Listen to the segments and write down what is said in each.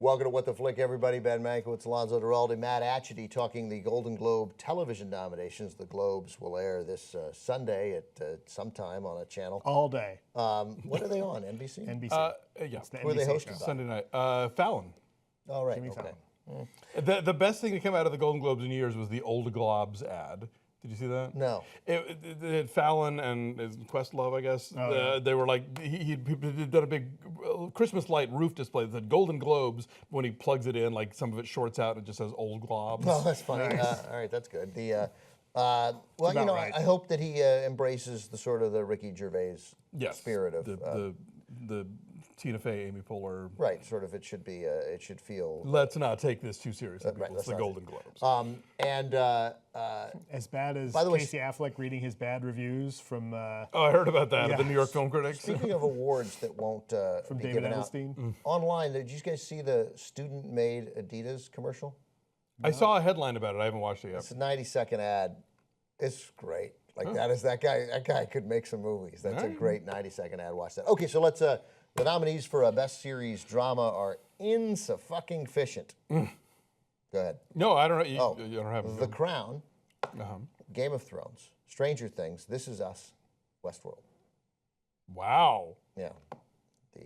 Welcome to What the Flick, everybody. Ben Mankiewicz, Alonso Duralde, Matt Atchity talking the Golden Globe television nominations. The Globes will air this Sunday at sometime on a channel. All day. What are they on, NBC? NBC. Yeah. It's the Who are they NBC hosted show. by? Sunday night. Fallon. All right, Jimmy okay. Fallon. The best thing to come out of the Golden Globes in years was the Old Globes ad. Did you see that? No. It Fallon and Questlove, I guess. They were like, he did a big Christmas light roof display that said Golden Globes. When he plugs it in, like some of it shorts out and it just says Old Globes. Oh, that's funny. Nice. All right, that's good. Well, you know, right. I hope that he embraces the sort of the Ricky Gervais spirit of the Tina Fey, Amy Poehler. right. Sort of, it should be. It should feel. Let's not take this too seriously. Right, It's the let's not Golden Globes. As bad as By the way, Casey Affleck reading his bad reviews from Oh, I heard about that at the yeah. New York Film Critics. Speaking of awards that won't from be David given out Edelstein. online, did you guys see the student-made Adidas commercial? I saw a headline about it. I haven't watched it yet. It's a 90-second ad. It's great. Like that is that guy. That guy could make some movies. That's a great 90-second ad. Watch that. Okay, so let's. The nominees for Best Series Drama are Insuffucking-Ficient. Go ahead. No, I don't know. You don't have The Crown, Uh-huh. Game of Thrones, Stranger Things, This Is Us, Westworld. Wow. Yeah.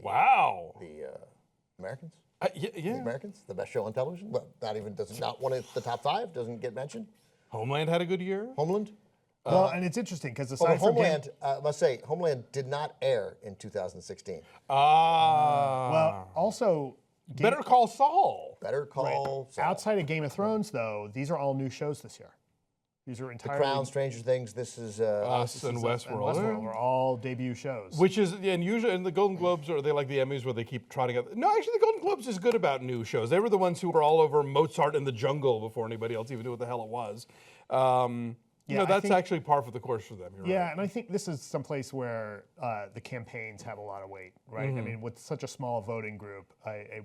Wow. The Americans. Yeah. The Americans, the best show on television. Well, not one of the top 5. Doesn't get mentioned. Homeland had a good year. Homeland. Well, and it's interesting because Although aside from Homeland, I must say, Homeland did not air in 2016. well, also Better Call Saul. Better Call Saul. outside of Game of Thrones, though, these are all new shows this year. These are The entirely Crown, Stranger Things, This Is Us and and Westworld. Westworld are all debut shows. Which is, and usually in the Golden Globes, or they like the Emmys where they keep trotting out. No, actually, the Golden Globes is good about new shows. They were the ones who were all over Mozart in the Jungle before anybody else even knew what the hell it was. Yeah, I that's think- actually par for the course for them. You're Yeah, right. and I think this is someplace where the campaigns have a lot of weight, right? I mean, with such a small voting group, a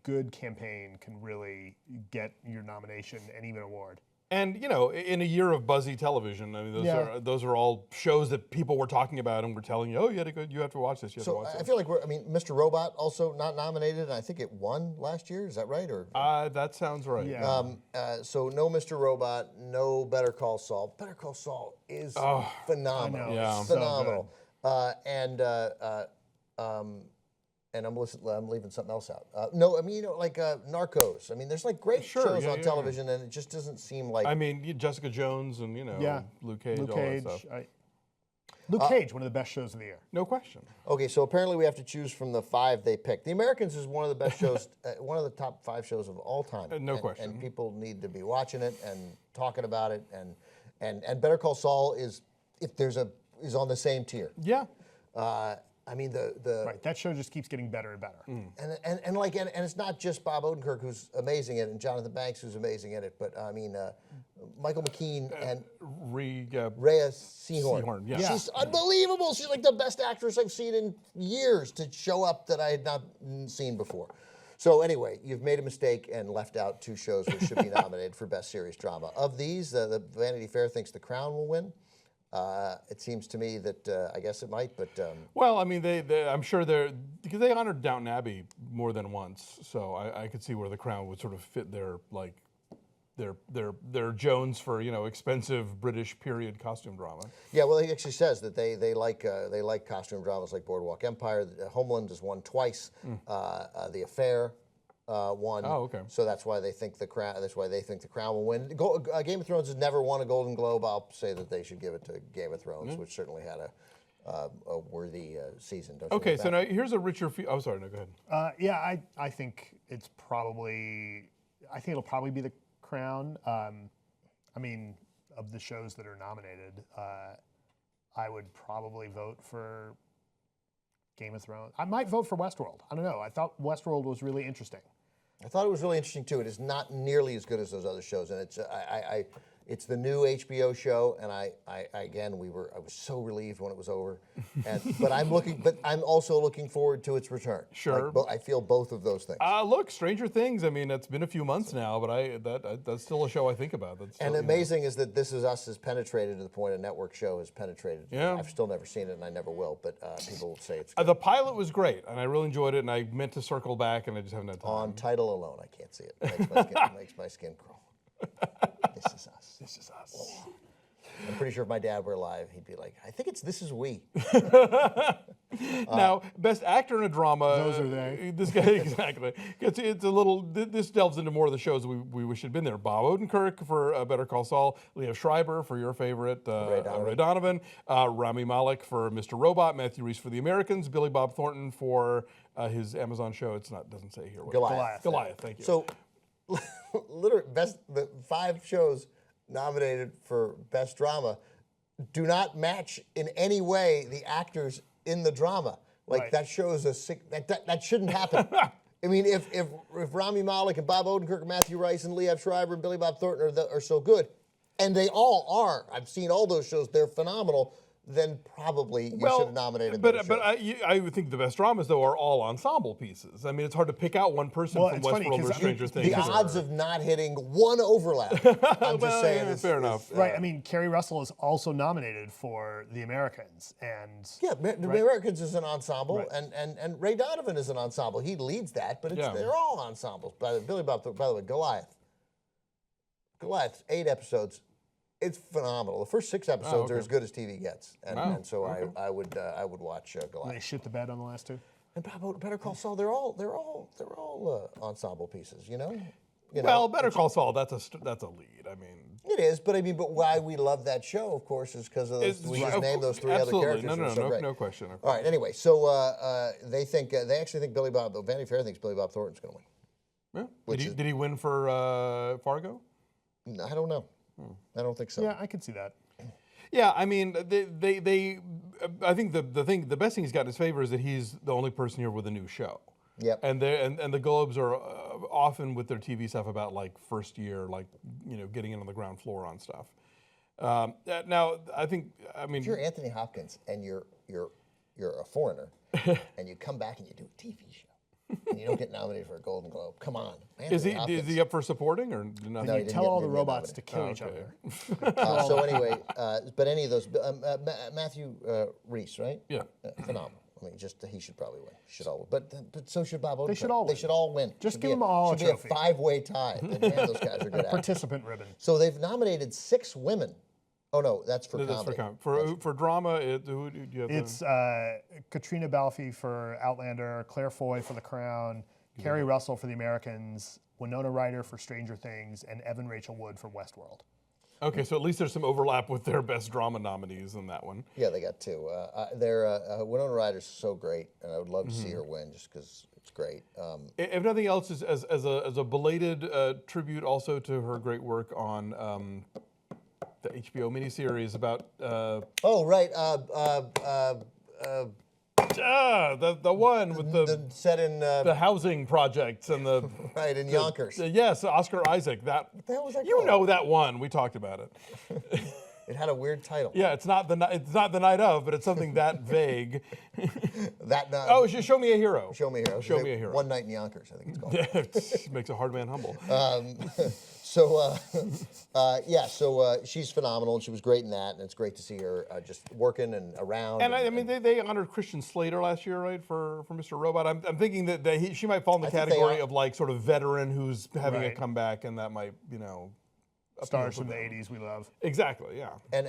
good campaign can really get your nomination and even award. And you know, in a year of buzzy television, I mean, those are all shows that people were talking about and were telling you, oh, you have to watch this. You have to So watch I this. feel like Mr. Robot also not nominated, and I think it won last year. Is that right? Or That sounds right. Yeah. so no Mr. Robot, no Better Call Saul. Better Call Saul is phenomenal. I know, Yeah. it's so Phenomenal. And I'm leaving something else out. No, I mean, you know, like Narcos. I mean, there's like great shows on television, and it just doesn't seem like. I mean, Jessica Jones and Luke Cage, all that stuff. Luke Cage, one of the best shows of the year. No question. Okay, so apparently we have to choose from the 5 they picked. The Americans is one of the best shows, one of the top 5 shows of all time. No question. And people need to be watching it and talking about it. And Better Call Saul is on the same tier. Yeah. I mean the Right, that show just keeps getting better and better. and it's not just Bob Odenkirk who's amazing at it and Jonathan Banks who's amazing at it, but I mean Michael McKean and Rhea Seehorn. Yeah. She's unbelievable. She's like the best actress I've seen in years to show up that I had not seen before. So anyway, you've made a mistake and left out 2 shows which should be nominated for Best Series Drama. Of these, the Vanity Fair thinks The Crown will win. It seems to me that I guess it might, but Well, I mean, I'm sure because they honored Downton Abbey more than once, so I could see where The Crown would sort of fit their Jones for expensive British period costume drama. yeah. Well, he actually says that they like costume dramas like Boardwalk Empire. Homeland has won twice. The Affair won. Oh, okay. So that's why they think the Crown. That's why they think the Crown will win. Game of Thrones has never won a Golden Globe. I'll say that they should give it to Game of Thrones, which certainly had a worthy season. Don't you Okay, think so that? now here's a richer. Oh, sorry, no, go ahead. Yeah, I think it's probably. I think it'll probably be The Crown. I mean, of the shows that are nominated, I would probably vote for Game of Thrones. I might vote for Westworld. I don't know. I thought Westworld was really interesting. I thought it was really interesting too. It is not nearly as good as those other shows, and It's the new HBO show, and I was so relieved when it was over. But I'm also looking forward to its return. Sure. Like, I feel both of those things. Look, Stranger Things. I mean, it's been a few months now, but that's still a show I think about. That's still, And amazing is that This Is Us has penetrated to the point a network show has penetrated. Yeah. I've still never seen it, and I never will. But people say it's good. The pilot was great, and I really enjoyed it, and I meant to circle back, and I just haven't had time. On title alone, I can't see it. It makes my skin crawl. This Is Us. This Is Us. I'm pretty sure if my dad were alive, he'd be like, I think it's This Is We. Now, best actor in a drama. Those are they. This guy exactly. It's a little. This delves into more of the shows we wish had been there. Bob Odenkirk for Better Call Saul. Liev Schreiber for your favorite Ray Donovan. Rami Malek for Mr. Robot. Matthew Rhys for The Americans. Billy Bob Thornton for his Amazon show. Doesn't say here. What Goliath. Thank you. So, literally, the 5 shows nominated for Best Drama do not match in any way the actors in the drama. Like, Right. that shows that shouldn't happen. I mean, if Rami Malek and Bob Odenkirk and Matthew Rhys and Liev Schreiber and Billy Bob Thornton are so good, and they all are, I've seen all those shows, they're phenomenal, then probably you should have nominated them. But I would think the best dramas, though, are all ensemble pieces. I mean, it's hard to pick out one person from it's funny, Westworld or 'cause Stranger Things. The odds of not hitting one overlap, I'm just saying. Yeah, fair enough. Right. I mean, Kerry Russell is also nominated for The Americans, and Yeah, The Americans is an ensemble, Right. and Ray Donovan is an ensemble. He leads that, but Yeah. they're all ensembles. By the way, Goliath, 8 episodes. It's phenomenal. The first 6 episodes are as good as TV gets, and so I would watch they Goliath. shit the bed on the last 2. And Better Call Saul. They're all ensemble pieces. You know. Well, Better Call Saul, that's a lead. I mean, It is, but why we love that show, of course, is because of those. We just named those 3 other characters. No question. All right. Anyway, so they actually think Vanity Fair thinks Billy Bob Thornton's going to win. Yeah. Did he win for Fargo? I don't know. I don't think so. Yeah, I could see that. Yeah, I mean, I think the best thing he's got in his favor is that he's the only person here with a new show. Yep. And the Globes are often with their TV stuff about like first year, like getting in on the ground floor on stuff. Now, I mean, If you're Anthony Hopkins and you're a foreigner, and you come back and you do a TV show, and you don't get nominated for a Golden Globe, come on. is Anthony he up for supporting or nothing? No, he didn't Tell all the get robots to nominated. kill each Okay. other. So anyway, but any of those, Matthew Rhys, right? Yeah. Phenomenal. I mean, he should probably win. Should all win. But so should Bob Odenkirk. They should all They win. should all win. Just Should give be them all a should trophy. be a 5-way tie. Man, those guys are good actors. Participant ribbon. So they've nominated 6 women. Oh no, that's for That's comedy. for drama. Who do you have? It's Katrina Balfe for Outlander, Claire Foy for The Crown, Kerry Russell for The Americans, Winona Ryder for Stranger Things, and Evan Rachel Wood for Westworld. Okay, so at least there's some overlap with their best drama nominees in that one. Yeah, they got 2. Winona Ryder's so great, and I would love to see her win just because it's great. If nothing else, as a belated tribute also to her great work on the HBO miniseries about Oh right, the one with the set in the housing projects and the right in Yonkers. yes, Oscar Isaac. What the hell was that you called? know that one? We talked about it. It had a weird title. Yeah, it's not the night of, but it's something that vague. Oh, Show Me a Hero. Show Me a Hero. Show Me a Hero. One Night in Yonkers, I think it's called. It makes a hard man humble. So she's phenomenal, and she was great in that, and it's great to see her just working and around. And I mean, they honored Christian Slater last year, right, for Mr. Robot. I'm thinking that she might fall in the category of like sort of veteran who's having a Right. comeback, and that might Stars from the 80s we love. Exactly, yeah. And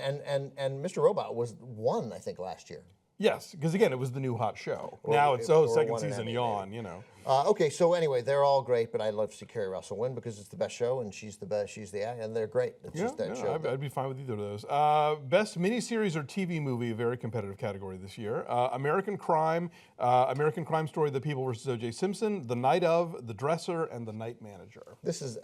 Mr. Robot won, I think, last year. Yes, because again, it was the new hot show. Or Now it's or second won an season Emmy, yawn, Okay, so anyway, they're all great, but I'd love to see Kerry Russell win because it's the best show, and she's the best. She's the and they're great. It's just that show. I'd be fine with either of those. Best miniseries or TV movie, a very competitive category this year. American Crime Story: The People vs. O.J. Simpson, The Night of, The Dresser, and The Night Manager. This is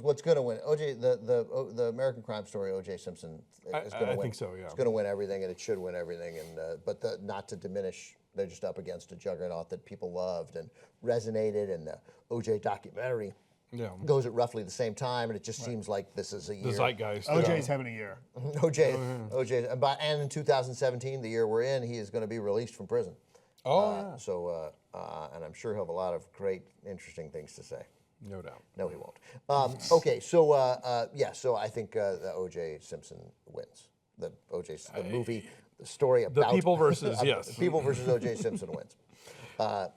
what's going to win. The American Crime Story. O.J. Simpson is going to win. I think so. Yeah. It's going to win everything, and it should win everything. And but not to diminish, they're just up against a juggernaut that people loved and resonated, and the O.J. documentary. goes at roughly the same time, and it just seems like this is a year. The zeitgeist. OJ's having a year. OJ, and in 2017, the year we're in, he is going to be released from prison. So, and I'm sure he'll have a lot of great, interesting things to say. No doubt. No, he won't. Okay, so so I think the O.J. Simpson wins. The the movie, the story about The people versus people versus O.J. Simpson wins.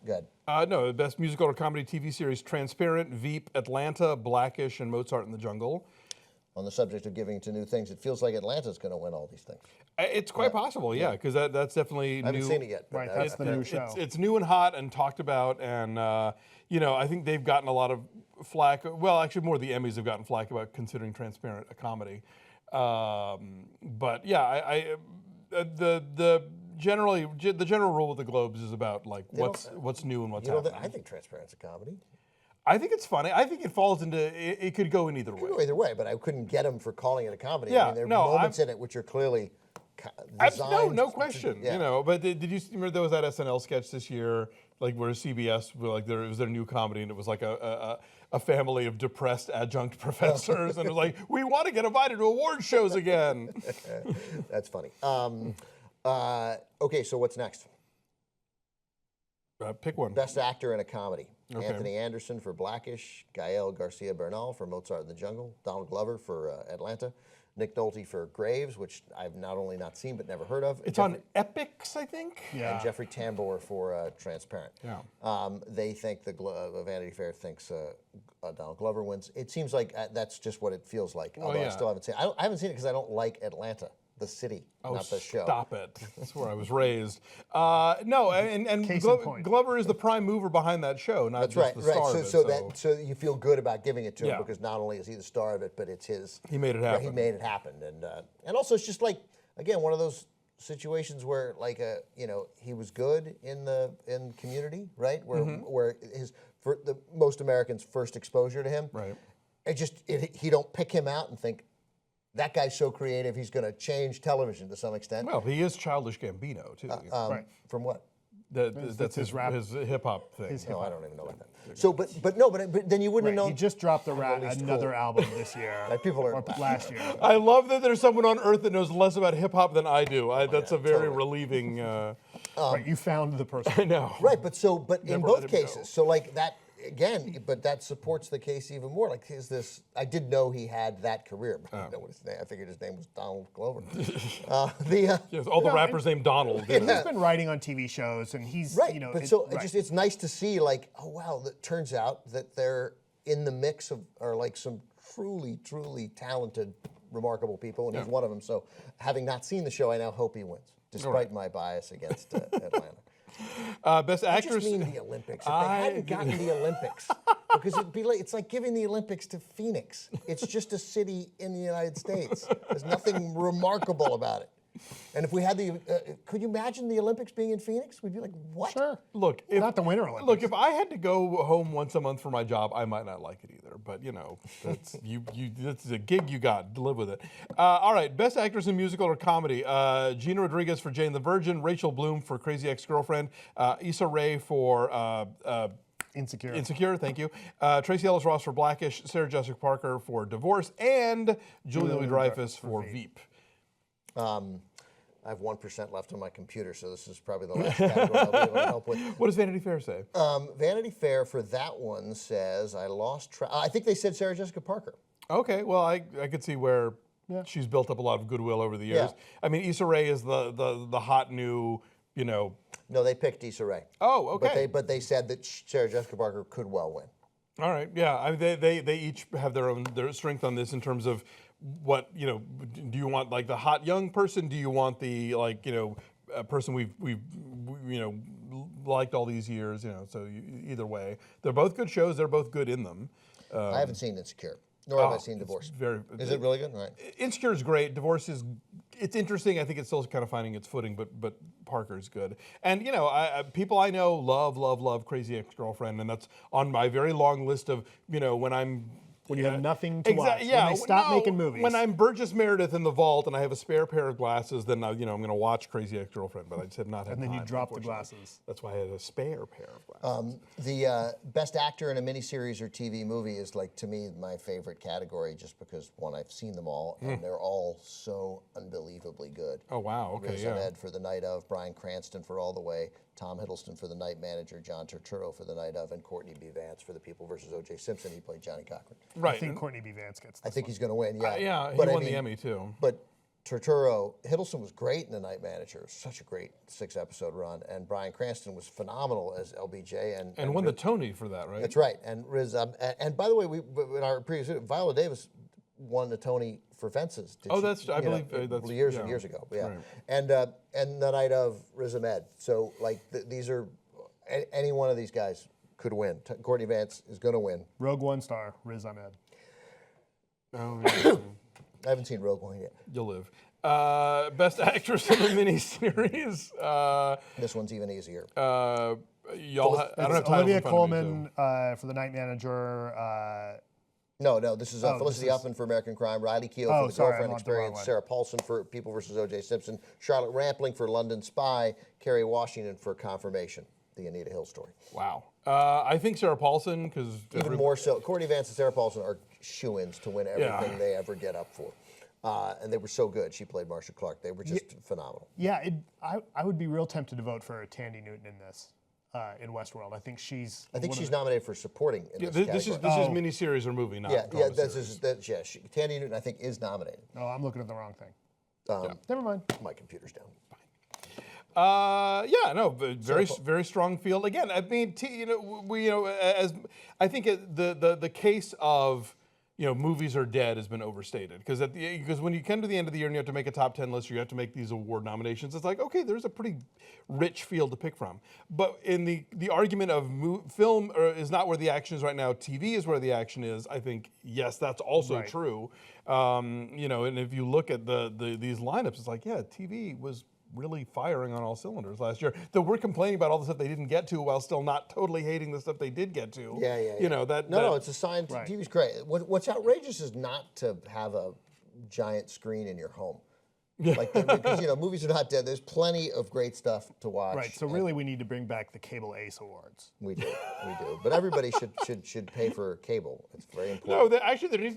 Good. No, the best musical or comedy TV series: Transparent, Veep, Atlanta, Blackish, and Mozart in the Jungle. On the subject of giving to new things, it feels like Atlanta's going to win all these things. It's quite possible, yeah, because that's definitely new. I haven't seen it yet. Right, that's the new show. It's new and hot and talked about, and I think they've gotten a lot of flack. Well, actually, more the Emmys have gotten flack about considering Transparent a comedy. But yeah, the general rule with the Globes is about like what's new and what's happening. I think Transparent's a comedy. I think it's funny. I think it falls into it could go in either way. It could go either way, but I couldn't get them for calling it a comedy. Yeah, I mean, there are moments in it which are clearly designed. No question. But did you remember there was that SNL sketch this year, like where CBS, like it was their new comedy, and it was like a family of depressed adjunct professors, and it was like, we want to get invited to award shows again. That's funny. Okay, so what's next? Pick one. Best actor in a comedy. Okay. Anthony Anderson for Blackish, Gael Garcia Bernal for Mozart in the Jungle, Donald Glover for Atlanta, Nick Nolte for Graves, which I've not only not seen but never heard of. It's on Epix, I think. And Jeffrey Tambor for Transparent. Yeah. They think Vanity Fair thinks Donald Glover wins. It seems like that's just what it feels like. Although I still haven't seen it. I haven't seen it because I don't like Atlanta, the city, not the show. Stop it. That's where I was raised. No, and Glover is the prime mover behind that show, not just the star of it. So you feel good about giving it to him because not only is he the star of it, but it's his. He made it happen. He made it happen, and also it's just like, again, one of those situations where he was good in Community, right? Where the most Americans' first exposure to him. Right. He don't pick him out and think, that guy's so creative, he's going to change television to some extent. Well, he is Childish Gambino, too. Right. From what? That's his hip-hop thing. No, I don't even know about that. So, but then you wouldn't have known. He just dropped another album this year. Or last year. I love that there's someone on Earth that knows less about hip-hop than I do. That's a very relieving... Right, you found the person. I know. Right, but in both cases, know. so like that, again, but that supports the case even more. Like, I did know he had that career, but I didn't know what his name. I figured his name was Donald Glover. All the rappers named Donald. He's been writing on TV shows, and he's it's nice to see, like, oh wow, it turns out that they're in the mix of like some truly, truly talented, remarkable people, and he's one of them. So, having not seen the show, I now hope he wins, despite my bias against Atlanta. Best actress. I just mean the Olympics. If they hadn't gotten the Olympics, because it's like giving the Olympics to Phoenix. It's just a city in the United States. There's nothing remarkable about it. And if we had could you imagine the Olympics being in Phoenix? We'd be like, what? Sure. Look, not the Winter Olympics. Look, if I had to go home once a month for my job, I might not like it either. But that's that's a gig you got. Live with it. All right, best actress in musical or comedy: Gina Rodriguez for Jane the Virgin, Rachel Bloom for Crazy Ex-Girlfriend, Issa Rae for Insecure, thank you. Tracy Ellis Ross for Blackish, Sarah Jessica Parker for Divorce, and Julia Louis-Dreyfus for Veep. I have 1% left on my computer, so this is probably the last category I'll be able to help with. What does Vanity Fair say? Vanity Fair for that one says, I lost track. I think they said Sarah Jessica Parker. Okay, well, I could see where she's built up a lot of goodwill over the years. Yeah. I mean, Issa Rae is the hot new, No, they picked Issa Rae. Oh, okay. But they said that Sarah Jessica Parker could well win. All right, yeah. I mean, they each have their strength on this in terms of what do you want, like the hot young person? Do you want the a person we've liked all these years? So either way, they're both good shows. They're both good in them. I haven't seen Insecure, nor have I seen Divorce. Is it really good? All right. Insecure is great. Divorce it's interesting. I think it's still kind of finding its footing, but Parker's good. And people I know love Crazy Ex-Girlfriend, and that's on my very long list of when I'm when you have nothing to watch. Yeah, when they stop making movies. When I'm Burgess Meredith in the vault and I have a spare pair of glasses, then I'm going to watch Crazy Ex-Girlfriend. But I just have not had and then time, you drop the unfortunately. glasses. That's why I had a spare pair of glasses. The best actor in a miniseries or TV movie is, like, to me, my favorite category, just because, one, I've seen them all, and they're all so unbelievably good. Oh, wow. Okay, Riz yeah. Ahmed for The Night Of, Bryan Cranston for All the Way, Tom Hiddleston for The Night Manager, John Turturro for The Night Of, and Courtney B. Vance for The People vs. O.J. Simpson. He played Johnny Cochran. Right. I think Courtney B. Vance gets this I think one. he's going to win, yeah. Yeah, he But won the Emmy, too. But Turturro, Hiddleston was great in The Night Manager. Such a great 6-episode run. And Bryan Cranston was phenomenal as LBJ. And won the Tony for that, right? That's right. And Riz, and by the way, in our previous, Viola Davis won the Tony for Fences. I believe that's years and years ago. Yeah, Right. and The Night Of, Riz Ahmed. So, like, these are any one of these guys could win. Courtney Vance is going to win. Rogue One star, Riz Ahmed. Oh, yeah. I haven't seen Rogue One yet. You'll live. Best actress in a miniseries. This one's even easier. I don't have titles Olivia in front of me, Colman for The Night Manager. No, this is Felicity this is- Huffman for American Crime, Riley Keough Oh, for The sorry, Girlfriend I'm on the wrong Experience, one. Sarah Paulson for People vs. O.J. Simpson, Charlotte Rampling for London Spy, Kerry Washington for Confirmation, the Anita Hill story. Wow. I think Sarah Paulson, because Even more so, Courtney Vance and Sarah Paulson are shoo-ins to win everything Yeah. they ever get up for. And they were so good. She played Marcia Clark. They were just phenomenal. Yeah, I would be real tempted to vote for Tandy Newton in this, in Westworld. I think she's. I think she's nominated for supporting in this this is category. miniseries or movie, not Yeah, drama series. Tandy Newton, I think, is nominated. Oh, I'm looking at the wrong thing. Never mind. My computer's down. Very strong field. Again, I mean, as I think the case of movies are dead has been overstated because when you come to the end of the year and you have to make a top 10 list or you have to make these award nominations, it's like, okay, there's a pretty rich field to pick from. But in the argument of film is not where the action is right now, TV is where the action is. I think yes, that's also Right. true. And if you look at these lineups, it's like, yeah, TV was really firing on all cylinders last year. Though we're complaining about all the stuff they didn't get to while still not totally hating the stuff they did get to. Yeah. No, it's a sign. Right. TV's great. What's outrageous is not to have a giant screen in your home. Like, because movies are not dead. There's plenty of great stuff to watch. Right. So really, we need to bring back the Cable Ace Awards. We do. But everybody should pay for cable. It's very No, important. actually, there needs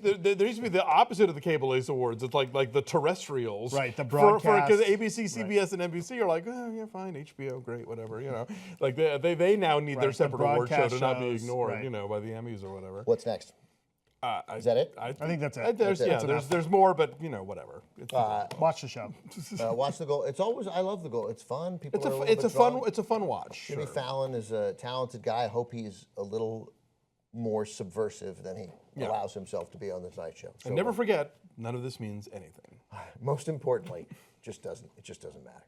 to be the opposite of the Cable Ace Awards. It's like the terrestrials. Right, the broadcast. Because ABC, CBS, and NBC are like, oh, yeah, fine, HBO, great, whatever. Like they now need their Right, the separate award show to broadcast not be shows, ignored, right. by the Emmys or whatever. What's next? Is that it? I think that's it. There's more, but whatever. It's, Watch the show. Watch the goal. It's always. I love the goal. It's fun. People. Are it's a bit fun drunk. it's a fun watch. Jimmy Sure. Fallon is a talented guy. I hope he's a little more subversive than he allows himself to be on the Tonight Show. So, And never forget, none of this means anything. most importantly, it just doesn't matter.